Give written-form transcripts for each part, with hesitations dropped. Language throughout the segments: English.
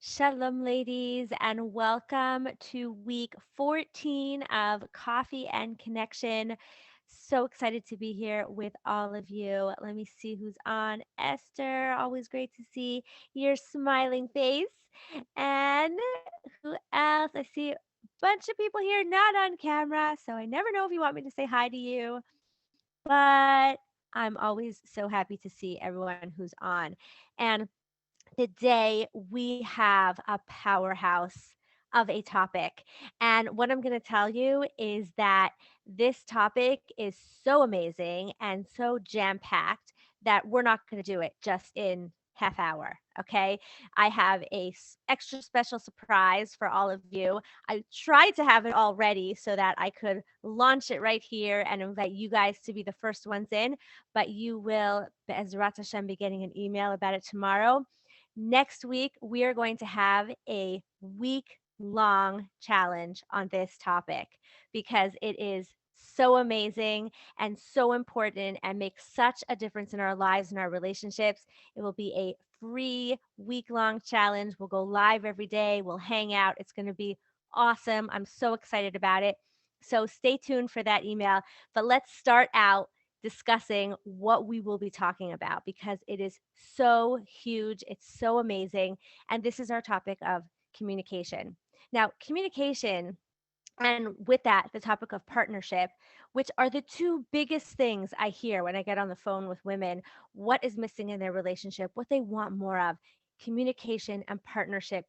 Shalom, ladies, and welcome to week 14 of Coffee and Connection. So excited to be here with all of you. Let me see who's on. Esther, always great to see your smiling face. And who else? I see a bunch of people here not on camera, so I never know if you want me to say hi to you, but I'm always so happy to see everyone who's on. And today, we have a powerhouse of a topic. And what I'm going to tell you is that this topic is so amazing and so jam packed that we're not going to do it just in half hour. Okay. I have a extra special surprise for all of you. I tried to have it all ready so that I could launch it right here and invite you guys to be the first ones in, but you will, Be'ezrat Hashem, be getting an email about it tomorrow. Next week, we are going to have a week long challenge on this topic because it is so amazing and so important and makes such a difference in our lives and our relationships. It will be a free week long challenge. We'll go live every day, we'll hang out. It's going to be awesome. I'm so excited about it. So stay tuned for that email. But let's start out discussing what we will be talking about because it is so huge. It's so amazing. And this is our topic of communication. Now, communication, and with that, the topic of partnership, which are the two biggest things I hear when I get on the phone with women, what is missing in their relationship, what they want more of. Communication and partnership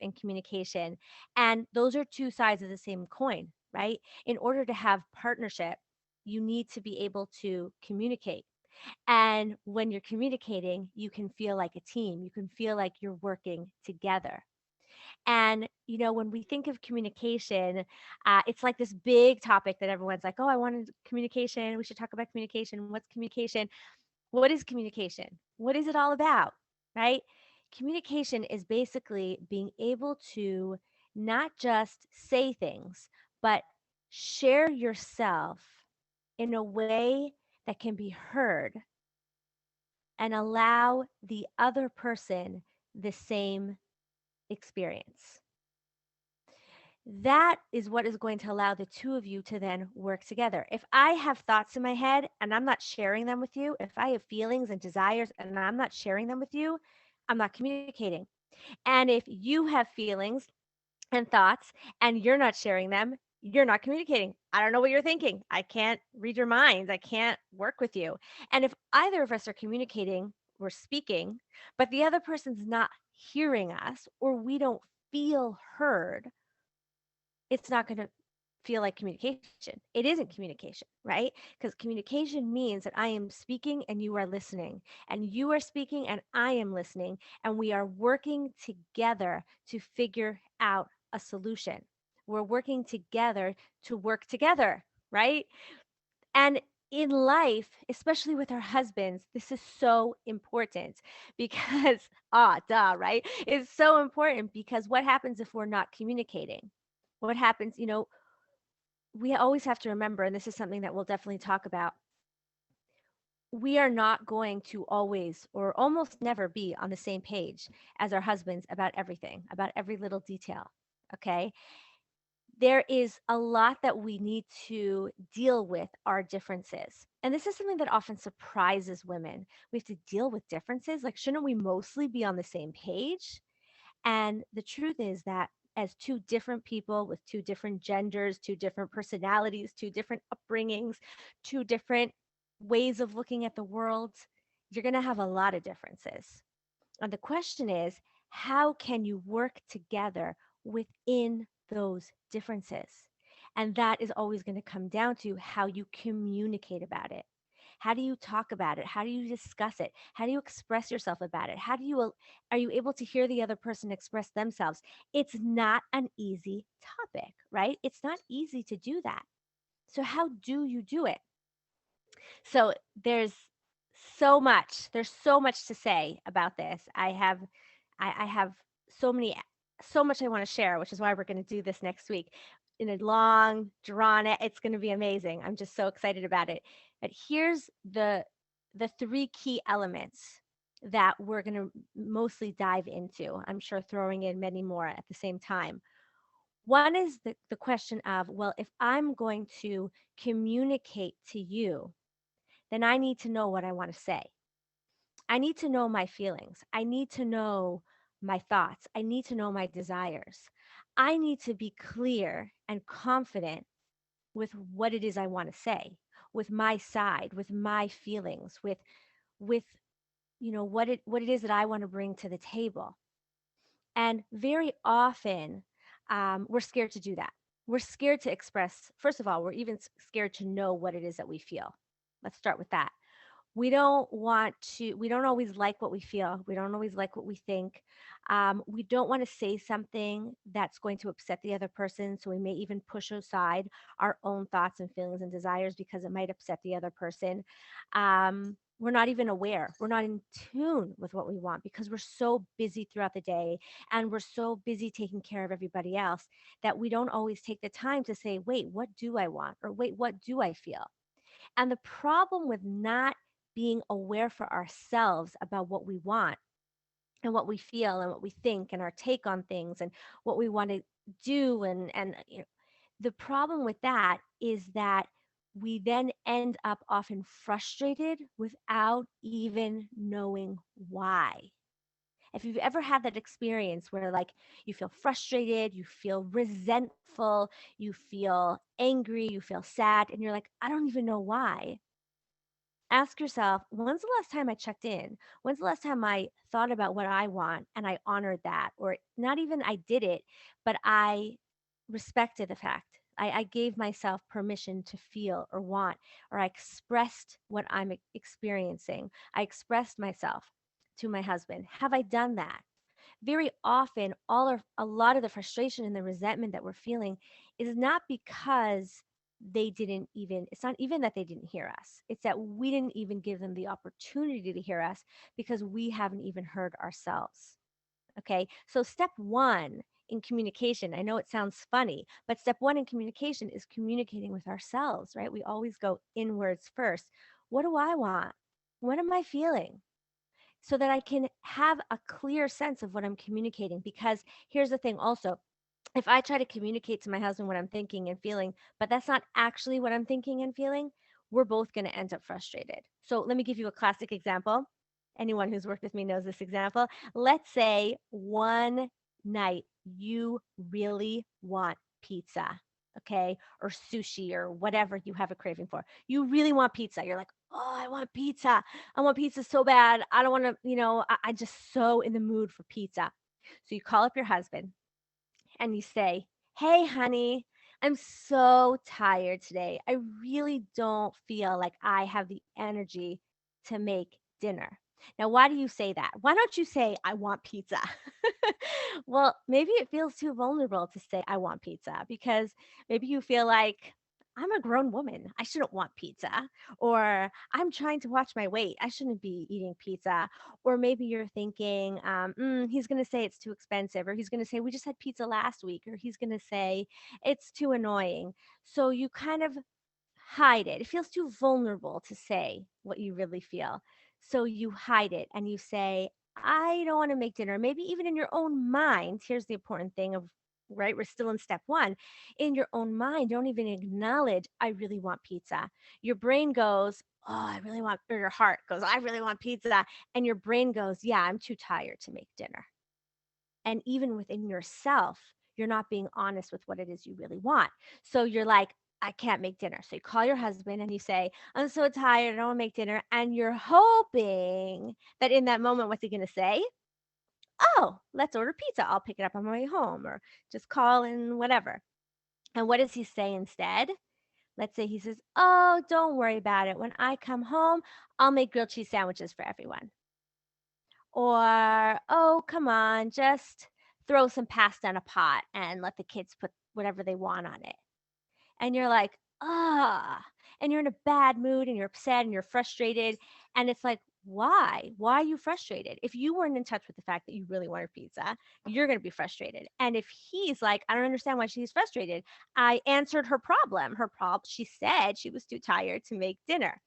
and communication. And those are two sides of the same coin, right? In order to have partnership, you need to be able to communicate. And when you're communicating, you can feel like a team. You can feel like you're working together. And, when we think of communication, it's like this big topic that everyone's like, oh, I wanted communication. We should talk about communication. What's communication? What is communication? What is it all about? Right? Communication is basically being able to not just say things, but share yourself in a way that can be heard and allow the other person the same experience. That is what is going to allow the two of you to then work together. If I have thoughts in my head and I'm not sharing them with you, if I have feelings and desires and I'm not sharing them with you, I'm not communicating. And if you have feelings and thoughts and you're not sharing them, you're not communicating. I don't know what you're thinking. I can't read your minds. I can't work with you. And if either of us are communicating, we're speaking, but the other person's not hearing us or we don't feel heard, it's not going to feel like communication. It isn't communication, right? Because communication means that I am speaking and you are listening, and you are speaking and I am listening, and we are working together to figure out a solution. We're working together to work together, right? And in life, especially with our husbands, this is so important because, duh, right? It's so important because what happens if we're not communicating? What happens, we always have to remember, and this is something that we'll definitely talk about, we are not going to always or almost never be on the same page as our husbands about everything, about every little detail. Okay. There is a lot that we need to deal with our differences. And this is something that often surprises women. We have to deal with differences. Like, shouldn't we mostly be on the same page? And the truth is that as two different people with two different genders, two different personalities, two different upbringings, two different ways of looking at the world, you're going to have a lot of differences. And the question is, how can you work together within those differences? And that is always going to come down to how you communicate about it. How do you talk about it? How do you discuss it? How do you express yourself about it? Are you able to hear the other person express themselves? It's not an easy topic, right? It's not easy to do that. So how do you do it? So there's so much to say about this. I have so many so much I want to share, which is why we're going to do this next week in a long drawn it. It's going to be amazing. I'm just so excited about it. But here's the three key elements. that we're going to mostly dive into. I'm sure throwing in many more at the same time. One is the question of, well, if I'm going to communicate to you, then I need to know what I want to say. I need to know my feelings. I need to know my thoughts. I need to know my desires. I need to be clear and confident with what it is I want to say, with my side, with my feelings, with what it is that I want to bring to the table. And very often, we're scared to do that. We're scared to express. First of all, we're even scared to know what it is that we feel. Let's start with that. We don't always like what we feel. We don't always like what we think. We don't want to say something that's going to upset the other person. So we may even push aside our own thoughts and feelings and desires because it might upset the other person. We're not even aware. We're not in tune with what we want because we're so busy throughout the day and we're so busy taking care of everybody else that we don't always take the time to say, wait, what do I want? Or wait, what do I feel? And the problem with not being aware for ourselves about what we want and what we feel and what we think and our take on things and what we want to do the problem with that is that we then end up often frustrated without even knowing why. If you've ever had that experience where like you feel frustrated, you feel resentful, you feel angry, you feel sad, and you're like, I don't even know why. Ask yourself, when's the last time I checked in? When's the last time I thought about what I want and I honored that? Or not even I did it, but I respected the fact. I gave myself permission to feel or want, or I expressed what I'm experiencing. I expressed myself to my husband. Have I done that? Very often a lot of the frustration and the resentment that we're feeling is not because they didn't even it's not even that they didn't hear us. It's that we didn't even give them the opportunity to hear us because we haven't even heard ourselves. Okay? So step 1 in communication, I know it sounds funny, but step 1 in communication is communicating with ourselves, right? We always go inwards first. What do I want? What am I feeling? So that I can have a clear sense of what I'm communicating. Because here's the thing also, if I try to communicate to my husband what I'm thinking and feeling, but that's not actually what I'm thinking and feeling, we're both going to end up frustrated. So let me give you a classic example. Anyone who's worked with me knows this example. Let's say one night you really want pizza, okay, or sushi or whatever you have a craving for. You really want pizza. You're like, oh, I want pizza. I want pizza so bad. I don't want to, I just so in the mood for pizza. So you call up your husband and you say, hey, honey, I'm so tired today. I really don't feel like I have the energy to make dinner. Now, why do you say that? Why don't you say, I want pizza? Well, maybe it feels too vulnerable to say, I want pizza because maybe you feel like, I'm a grown woman. I shouldn't want pizza. Or I'm trying to watch my weight. I shouldn't be eating pizza. Or maybe you're thinking, he's going to say it's too expensive, or he's going to say, we just had pizza last week, or he's going to say, it's too annoying. So you kind of hide it. It feels too vulnerable to say what you really feel. So you hide it and you say, I don't want to make dinner. Maybe even in your own mind, here's the important thing of, right? We're still in step 1. In your own mind, don't even acknowledge, I really want pizza. Your brain goes, oh, I really want, or your heart goes, I really want pizza. And your brain goes, yeah, I'm too tired to make dinner. And even within yourself, you're not being honest with what it is you really want. So you're like, I can't make dinner. So you call your husband and you say, I'm so tired. I don't want to make dinner. And you're hoping that in that moment, what's he going to say? Oh, let's order pizza. I'll pick it up on my way home, or just call and whatever. And what does he say instead? Let's say he says, oh, don't worry about it. When I come home, I'll make grilled cheese sandwiches for everyone. Or, oh, come on, just throw some pasta in a pot and let the kids put whatever they want on it. And you're like, ah, and you're in a bad mood and you're upset and you're frustrated. And it's like, why? Why are you frustrated? If you weren't in touch with the fact that you really wanted pizza, you're going to be frustrated. And if he's like, I don't understand why she's frustrated, I answered her problem. She said she was too tired to make dinner.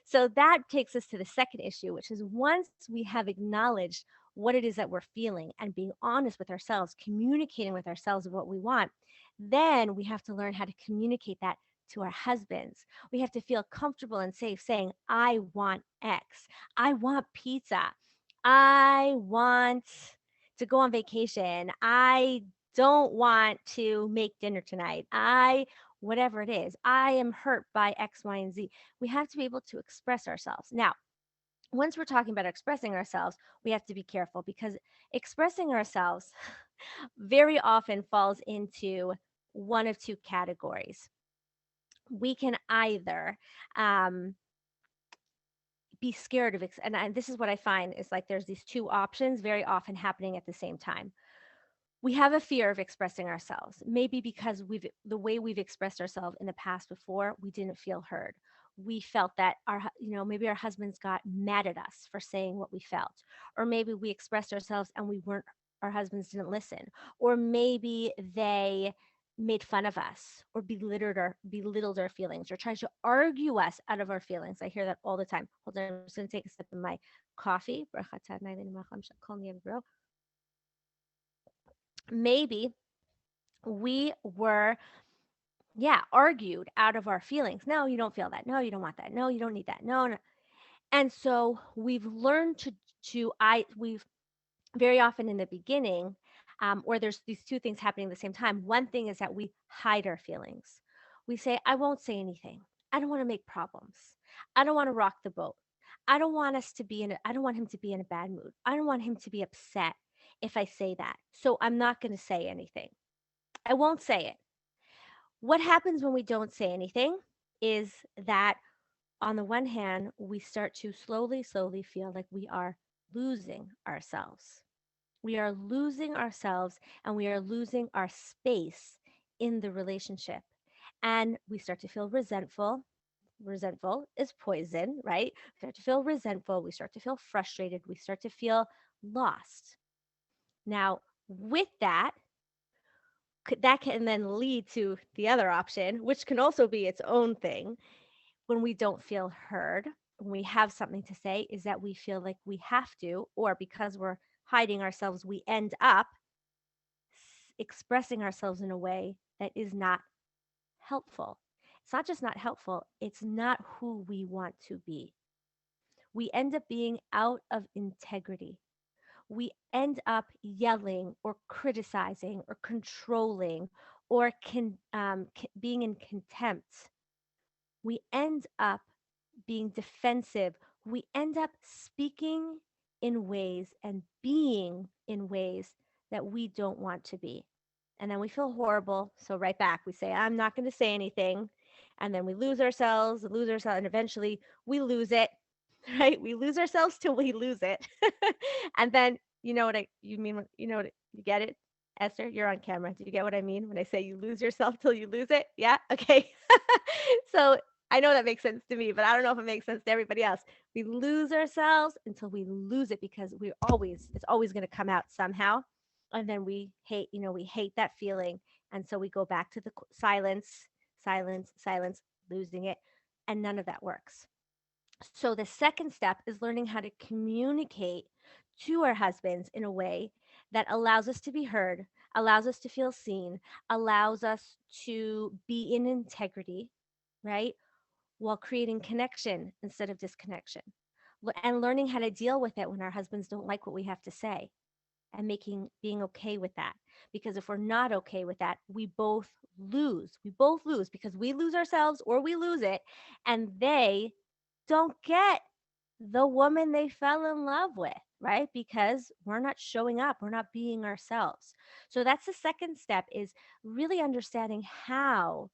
So that takes us to the second issue, which is once we have acknowledged what it is that we're feeling and being honest with ourselves, communicating with ourselves of what we want, then we have to learn how to communicate that to our husbands. We have to feel comfortable and safe saying, I want X. I want pizza. I want to go on vacation. I don't want to make dinner tonight. Whatever it is, I am hurt by X, Y, and Z. We have to be able to express ourselves. Now, once we're talking about expressing ourselves, we have to be careful because expressing ourselves very often falls into one of two categories. We can either be scared of, this is what I find is like there's these two options very often happening at the same time. We have a fear of expressing ourselves, maybe because the way we've expressed ourselves in the past before, we didn't feel heard. We felt that maybe our husbands got mad at us for saying what we felt, or maybe we expressed ourselves and we weren't our husbands didn't listen, or maybe they made fun of us or belittled our feelings or tried to argue us out of our feelings. I hear that all the time. Hold on, I'm just going to take a sip of my coffee. Maybe we were, yeah, argued out of our feelings. No, you don't feel that. No, you don't want that. No, you don't need that. No, no. And so we've learned we've very often in the beginning, or there's these two things happening at the same time. One thing is that we hide our feelings. We say, I won't say anything. I don't want to make problems. I don't want to rock the boat. I don't want him to be in a bad mood. I don't want him to be upset if I say that. So I'm not going to say anything. I won't say it. What happens when we don't say anything is that on the one hand, we start to slowly, slowly feel like we are losing ourselves. We are losing ourselves and we are losing our space in the relationship. And we start to feel resentful. Resentful is poison, right? We start to feel resentful. We start to feel frustrated. We start to feel lost. Now, with that, that can then lead to the other option, which can also be its own thing when we don't feel heard, when we have something to say, is that we feel like we have to, or because we're hiding ourselves, we end up expressing ourselves in a way that is not helpful. It's not just not helpful, it's not who we want to be. We end up being out of integrity. We end up yelling or criticizing or controlling or being in contempt. We end up being defensive. We end up speaking in ways and being in ways that we don't want to be. And then we feel horrible. So, right back, we say, I'm not going to say anything. And then we lose ourselves, and eventually we lose it, right? We lose ourselves till we lose it. And then, you mean, you get it? Esther, you're on camera. Do you get what I mean when I say you lose yourself till you lose it? Yeah? Okay. So I know that makes sense to me, but I don't know if it makes sense to everybody else. We lose ourselves until we lose it because it's always going to come out somehow. And then we hate that feeling. And so we go back to the silence, silence, silence, losing it. And none of that works. So the second step is learning how to communicate to our husbands in a way that allows us to be heard, allows us to feel seen, allows us to be in integrity, right? While creating connection instead of disconnection. And learning how to deal with it when our husbands don't like what we have to say and being okay with that. Because if we're not okay with that, we both lose. We both lose because we lose ourselves or we lose it, and they don't get the woman they fell in love with, right? Because we're not showing up, we're not being ourselves. So that's the second step, is really understanding how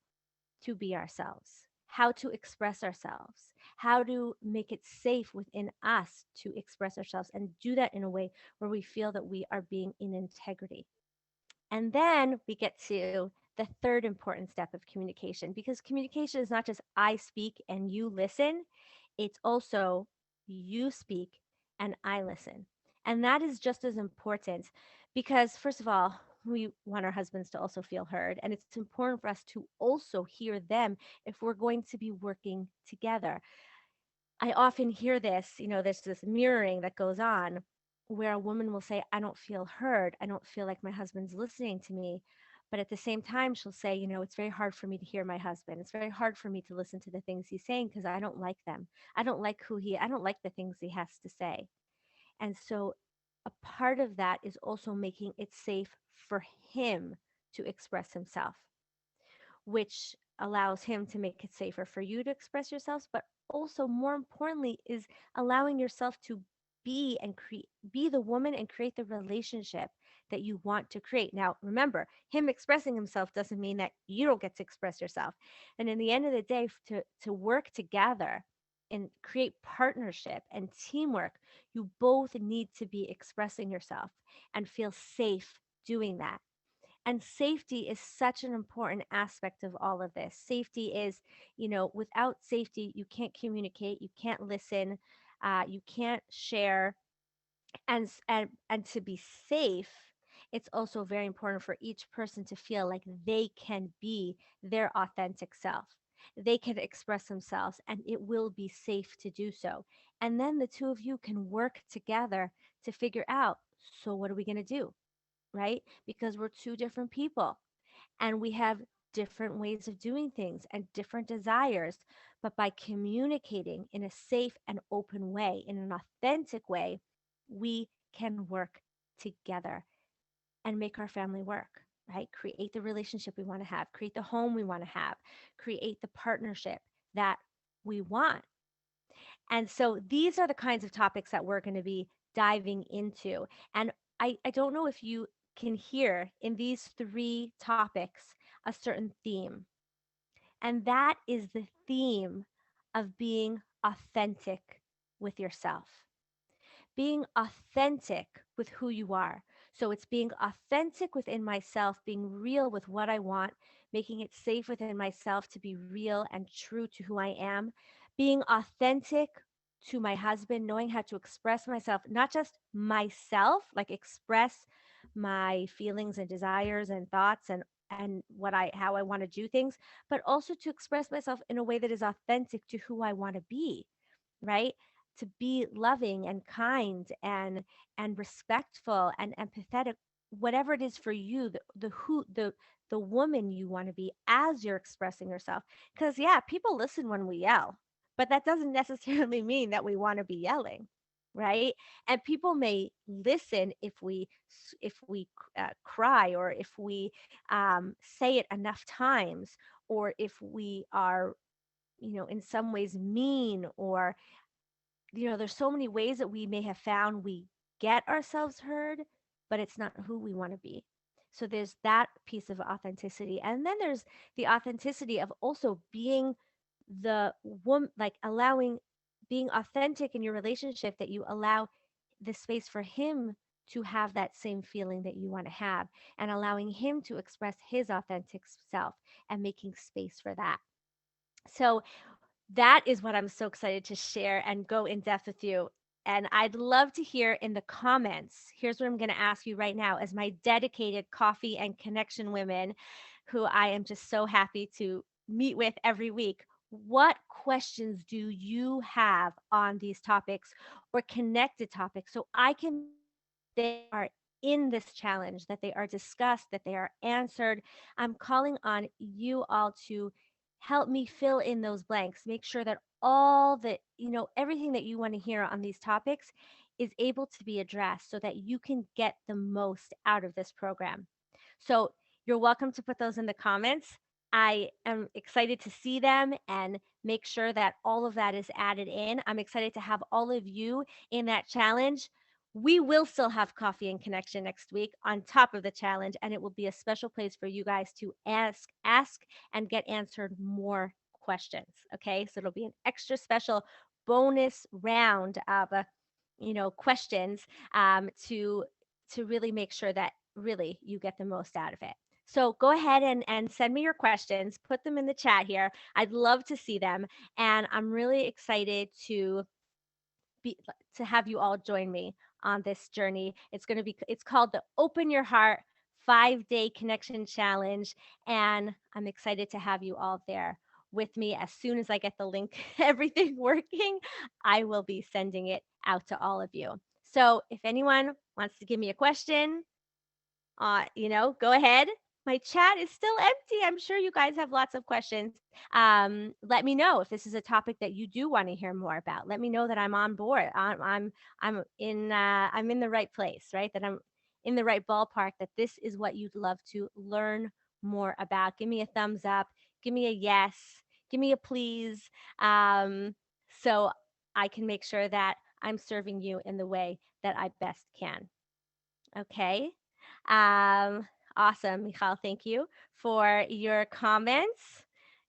to be ourselves, how to express ourselves, how to make it safe within us to express ourselves and do that in a way where we feel that we are being in integrity. And then we get to the third important step of communication, because communication is not just I speak and you listen, it's also you speak and I listen. And that is just as important because, first of all, we want our husbands to also feel heard. And it's important for us to also hear them if we're going to be working together. I often hear this, there's this mirroring that goes on where a woman will say, I don't feel heard. I don't feel like my husband's listening to me. But at the same time, she'll say, it's very hard for me to hear my husband. It's very hard for me to listen to the things he's saying because I don't like them. I don't like the things he has to say. And so a part of that is also making it safe for him to express himself, which allows him to make it safer for you to express yourselves, but also more importantly is allowing yourself to be the woman and create the relationship that you want to create. Now, remember, him expressing himself doesn't mean that you don't get to express yourself. And in the end of the day, to work together and create partnership and teamwork, you both need to be expressing yourself and feel safe doing that. And safety is such an important aspect of all of this. Safety is, without safety, you can't communicate, you can't listen, you can't share. And to be safe, it's also very important for each person to feel like they can be their authentic self. They can express themselves and it will be safe to do so. And then the two of you can work together to figure out, so what are we going to do? Right? Because we're two different people and we have different ways of doing things and different desires. But by communicating in a safe and open way, in an authentic way, we can work together and make our family work, right? Create the relationship we want to have, create the home we want to have, create the partnership that we want. And so these are the kinds of topics that we're going to be diving into. And I don't know if you can hear in these three topics a certain theme. And that is the theme of being authentic with yourself, being authentic with who you are. So it's being authentic within myself, being real with what I want, making it safe within myself to be real and true to who I am, being authentic to my husband, knowing how to express myself, not just myself, like express my feelings and desires and thoughts and what I how I want to do things, but also to express myself in a way that is authentic to who I want to be, right? To be loving and kind and respectful and empathetic, whatever it is for you, the woman you want to be as you're expressing yourself. Because yeah, people listen when we yell, but that doesn't necessarily mean that we want to be yelling, right? And people may listen if we cry, or if we say it enough times, or if we are, in some ways mean, or there's so many ways that we may have found we get ourselves heard, but it's not who we want to be. So there's that piece of authenticity. And then there's the authenticity of also being the woman, like allowing, being authentic in your relationship, that you allow the space for him to have that same feeling that you want to have, and allowing him to express his authentic self and making space for that. So that is what I'm so excited to share and go in depth with you. And I'd love to hear in the comments. Here's what I'm going to ask you right now, as my dedicated coffee and connection women, who I am just so happy to meet with every week. What questions do you have on these topics or connected topics, so I can make sure that they are in this challenge, that they are discussed, that they are answered? I'm calling on you all to help me fill in those blanks, make sure that all the, everything that you want to hear on these topics is able to be addressed so that you can get the most out of this program. So you're welcome to put those in the comments. I am excited to see them and make sure that all of that is added in. I'm excited to have all of you in that challenge. We will still have coffee and connection next week on top of the challenge, and it will be a special place for you guys to ask and get answered more questions. Okay, so it'll be an extra special bonus round of questions to really make sure that really you get the most out of it. So go ahead and send me your questions, put them in the chat here. I'd love to see them. And I'm really excited be to have you all join me on this journey. It's called the Open Your Heart 5-Day Connection Challenge, and I'm excited to have you all there. with me as soon as I get the link, everything working. I will be sending it out to all of you. So if anyone wants to give me a question, go ahead. My chat is still empty. I'm sure you guys have lots of questions. Let me know if this is a topic that you do want to hear more about. Let me know that I'm on board. I'm in the right place, right? That I'm in the right ballpark. That this is what you'd love to learn more about. Give me a thumbs up. Give me a yes. Give me a please. So I can make sure that I'm serving you in the way that I best can. Okay. Um, awesome, Michal. Thank you for your comments.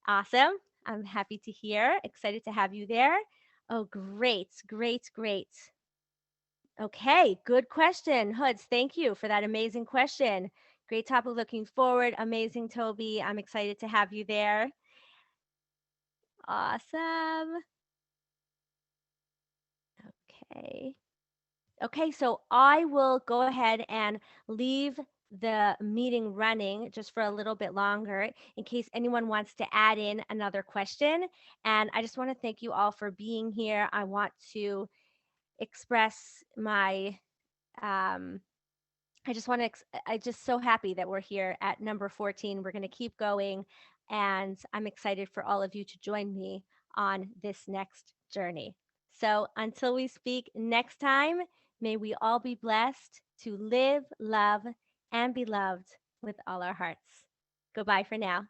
Awesome. I'm happy to hear. Excited to have you there. Oh, great, great, great. Okay, good question. Hoods, thank you for that amazing question. Great topic looking forward. Amazing, Toby. I'm excited to have you there. Awesome. Okay. Okay, so I will go ahead and leave the meeting running just for a little bit longer in case anyone wants to add in another question. And I just want to thank you all for being here. I want to express my um, I just so happy that we're here at number 14. We're going to keep going, and I'm excited for all of you to join me on this next journey. So until we speak next time, may we all be blessed to live, love, and be loved with all our hearts. Goodbye for now.